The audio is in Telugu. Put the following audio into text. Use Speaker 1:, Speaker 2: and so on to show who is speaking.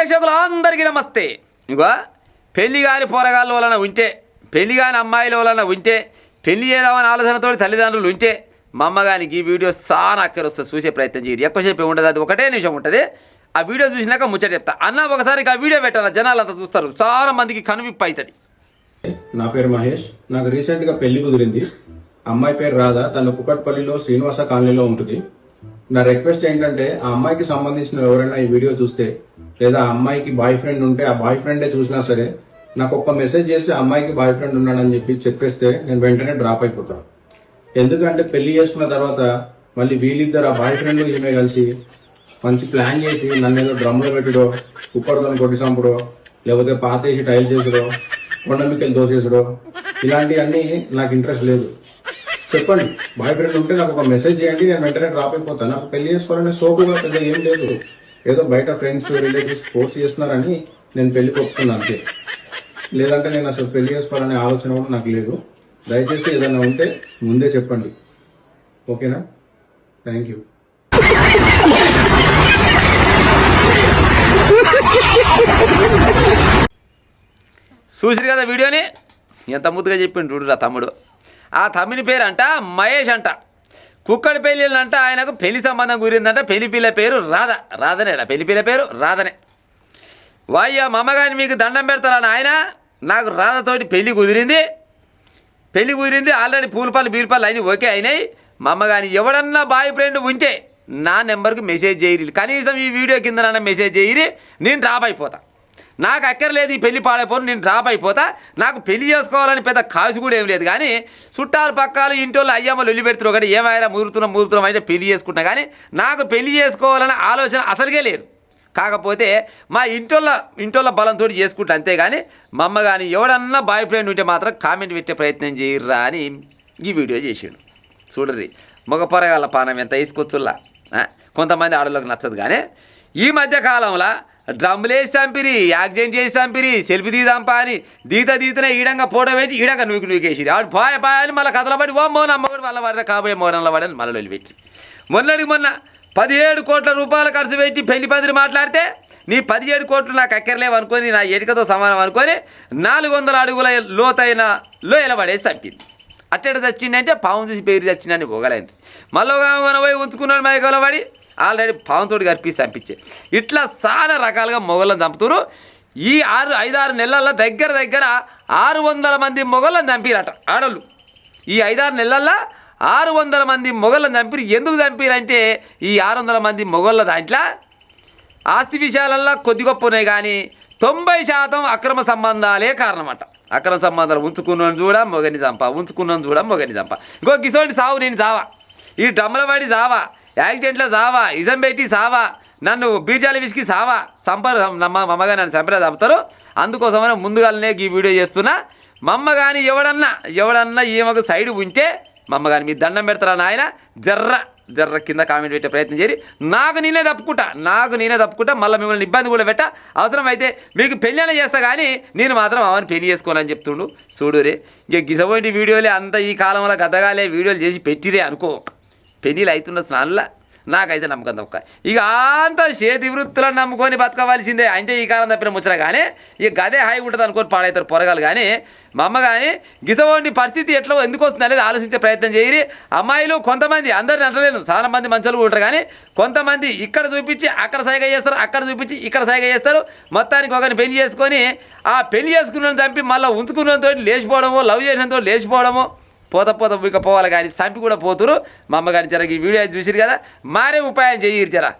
Speaker 1: ప్రేక్షకులు అందరికీ నమస్తే. ఇగో పెళ్లి కాని పోరగాళ్ళ వలన ఉంటే, పెళ్లి కాని అమ్మాయిల వలన ఉంటే, పెళ్లి చేద్దామని ఆలోచనతో తల్లిదండ్రులు ఉంటే మా అమ్మగానికి ఈ వీడియో చాలా అక్కరొస్తుంది. చూసే ప్రయత్నం చేయరు. ఎక్కువసేపు ఉంటుంది, అది ఒకటే నిమిషం ఉంటుంది. ఆ వీడియో చూసినాక ముచ్చట చెప్తా. అన్న ఒకసారి ఆ వీడియో పెట్టాలి, జనాలు అంతా చూస్తారు, చాలా మందికి కనువిప్పు అవుతుంది.
Speaker 2: నా పేరు మహేష్. నాకు రీసెంట్ గా పెళ్లి కుదిరింది. అమ్మాయి పేరు రాధా. తను కుకట్పల్లిలో శ్రీనివాస కాలనీలో ఉంటుంది. నా రిక్వెస్ట్ ఏంటంటే, ఆ అమ్మాయికి సంబంధించిన ఎవరైనా ఈ వీడియో చూస్తే, లేదా ఆ అమ్మాయికి బాయ్ ఫ్రెండ్ ఉంటే ఆ బాయ్ ఫ్రెండే చూసినా సరే నాకు ఒక్క మెసేజ్ చేసి ఆ అమ్మాయికి బాయ్ ఫ్రెండ్ ఉన్నాడని చెప్పేస్తే నేను వెంటనే డ్రాప్ అయిపోతాను. ఎందుకంటే పెళ్లి చేసుకున్న తర్వాత మళ్ళీ వీళ్ళిద్దరు ఆ బాయ్ ఫ్రెండ్ ఈమె కలిసి మంచి ప్లాన్ చేసి నన్ను ఏదో డ్రమ్లో పెట్టుడో, కుక్కర్తో కొట్టి చంపడో, లేకపోతే పాతేసి టైల్స్ చేసుడో, కొండమికెళ్ళి దోసేసడో, ఇలాంటివన్నీ నాకు ఇంట్రెస్ట్ లేదు. చెప్పండి, బాయ్ ఫ్రెండ్ ఉంటే నాకు ఒక మెసేజ్ చేయండి, నేను వెంటనే డ్రాప్ అయిపోతాను. నాకు పెళ్లి చేసుకోవాలనే సోపు కూడా పెద్ద ఏం లేదు. ఏదో బయట ఫ్రెండ్స్ రిలేటివ్స్ ఫోర్స్ చేస్తున్నారని నేను పెళ్లి కొట్టుకున్నాను అంతే. లేదంటే నేను అసలు పెళ్లి చేసుకోవాలనే ఆలోచన కూడా నాకు లేదు. దయచేసి ఏదైనా ఉంటే ముందే చెప్పండి, ఓకేనా? Thank you.
Speaker 1: చూసిరు కదా వీడియోని, ఎంత ముద్దుగా చెప్పిండు చూడురా తమ్ముడు. ఆ తమ్ముని పేరు అంట మహేష్ అంట. కుక్కడి పెళ్ళిళ్ళంట ఆయనకు పెళ్లి సంబంధం కుదిరిందంట. పెళ్లి పిల్ల పేరు రాధ. రాధనే, పెళ్లి పిల్ల పేరు రాధనే. వాయ్య మమ్మగాని మీకు దండం పెడతారని ఆయన, నాకు రాధతోటి పెళ్లి కుదిరింది. ఆల్రెడీ పూలపల్లి బీరుపల్లి అయినా ఓకే అయినాయి. మా అమ్మగాని ఎవడన్నా బాయ్ ఫ్రెండ్ ఉంటే నా నెంబర్కి మెసేజ్ చేయరు. కనీసం ఈ వీడియో కింద మెసేజ్ చేయరి, నేను డ్రాప్ అయిపోతా. నాకు అక్కర్లేదు ఈ పెళ్లి పాడైపోను, నేను డ్రాప్ అయిపోతా. నాకు పెళ్లి చేసుకోవాలని పెద్ద కాసు కూడా ఏం లేదు. కానీ చుట్టాలు పక్కాలు ఇంటోళ్ళు అయ్యమ్మలు వెళ్ళి పెడుతున్నారు ఒకటి, ఏమైనా ముహూర్తం అయితే పెళ్లి చేసుకుంటున్నా. కానీ నాకు పెళ్లి చేసుకోవాలనే ఆలోచన అసలుగే లేదు. కాకపోతే మా ఇంటోళ్ళ బలంతో చేసుకుంటా అంతేగాని మా అమ్మ కానీ ఎవడన్నా బాయ్ ఫ్రెండ్ ఉంటే మాత్రం కామెంట్ పెట్టే ప్రయత్నం చేయర్రా అని ఈ వీడియో చేసాడు. చూడర్రి, మగ పొరగాళ్ళ పానం ఎంత వేసుకొచ్చుల్లా. కొంతమంది ఆడలోకి నచ్చదు. కానీ ఈ మధ్య కాలంలో డ్రమ్ములు వేసి చంపిరి, యాక్సిడెంట్ చేసి చంపిరి, సెల్ఫీ తీదాంపా అని దీతనే ఈడంగా పోవడం వేసి ఈడంగా నూకేసిరి. ఆడు పాయ అని మళ్ళీ కథలబడి ఓ మోన అమ్మగడు వాళ్ళ పడిన కాబోయే మోనంలో పడని మళ్ళీ వెళ్ళిపెట్టి మొన్న 17 కోట్ల రూపాయలు ఖర్చు పెట్టి పెళ్లి పందిరి మాట్లాడితే నీ 17 కోట్లు నాకు అక్కర్లేవు అనుకొని, నా ఎటుకతో సమానం అనుకొని 400 అడుగుల లోతైన లోయల పడేసి చంపింది. అట్టెట చచ్చిందంటే పాము చూసి పేరు చచ్చిందని పోగలేండి. మళ్ళీ పోయి ఉంచుకున్నాడు మైకలో పడి ఆల్రెడీ పావుతోటి కనిపిస్తే చంపించే. ఇట్లా చాలా రకాలుగా మొగలను చంపుతారు. ఈ 5-6 నెలల్లో దగ్గర 600 మంది మొగలను చంపిరట ఆడోళ్ళు. ఈ 5-6 నెలల్లో 600 మంది మొగలను చంపిరు. ఎందుకు చంపిరంటే ఈ 600 మంది మొగళ్ళ దాంట్లో ఆస్తి విషయాలల్లో కొద్ది గొప్ప ఉన్నాయి, కానీ 90% అక్రమ సంబంధాలే కారణమట. అక్రమ సంబంధాలు ఉంచుకున్నాను చూడ మొగని చంప, ఉంచుకున్నాను చూడ మొగని చంప. ఇంకో గిసోటి సావు నేను సావా, ఈ డ్రమ్ముల పడి సావా, యాక్సిడెంట్లో సావా, ఇజం పెట్టి సావా, నన్ను బీజాలు విసికి సావా, మా అమ్మగా నన్ను చంపలే చంపుతారు. అందుకోసమైనా ముందుగానే ఈ వీడియో చేస్తున్నా. మా అమ్మ కానీ ఎవడన్నా ఈమెకు సైడ్ ఉంటే మా అమ్మ కానీ మీ దండం పెడతారా నాయన, జర్ర కింద కామెంట్ పెట్టే ప్రయత్నం చేసి నాకు నేనే తప్పుకుంటా. మళ్ళీ మిమ్మల్ని ఇబ్బంది కూడా పెట్ట. అవసరం అయితే మీకు పెళ్ళైనా చేస్తా, కానీ నేను మాత్రం అవన్నీ పెళ్లి చేసుకోనని చెప్తుండు. చూడు రే, ఇక గిసపోయింటి వీడియోలే అంత ఈ కాలంలో గద్దగాలే వీడియోలు చేసి పెట్టిరే అనుకో. పెళ్ళిళ్ళు అవుతున్న స్నానంలో నాకైతే నమ్మకం తప్ప. ఇక అంత చేతి వృత్తులను నమ్ముకొని బతకవలసిందే. అంటే ఈ కాలం తప్పిన ముచ్చట. కానీ ఇక గదే హాయి ఉంటుంది అనుకొని పాడవుతారు పొరగాలు. కానీ మా అమ్మ కానీ గిసవంటి పరిస్థితి ఎట్లా ఎందుకు వస్తుంది అనేది ఆలోచించే ప్రయత్నం చేయరి. అమ్మాయిలు కొంతమంది, అందరిని అంటలేను, చాలా మంది మంచాలు ఉంటారు. కానీ కొంతమంది ఇక్కడ చూపించి అక్కడ సైగ చేస్తారు, అక్కడ చూపించి ఇక్కడ సైగ చేస్తారు. మొత్తానికి ఒకరిని పెళ్లి చేసుకొని ఆ పెళ్లి చేసుకున్న చంపి మళ్ళీ ఉంచుకున్నతో లేచిపోవడమో, లవ్ చేసినంతో లేచిపోవడమో, పోత ఇక పోవాలి. కానీ చంపి కూడా పోతురు. మా అమ్మగారిని జర ఈ వీడియో చూసిరు కదా, మారే ఉపాయం చేయరు జరా.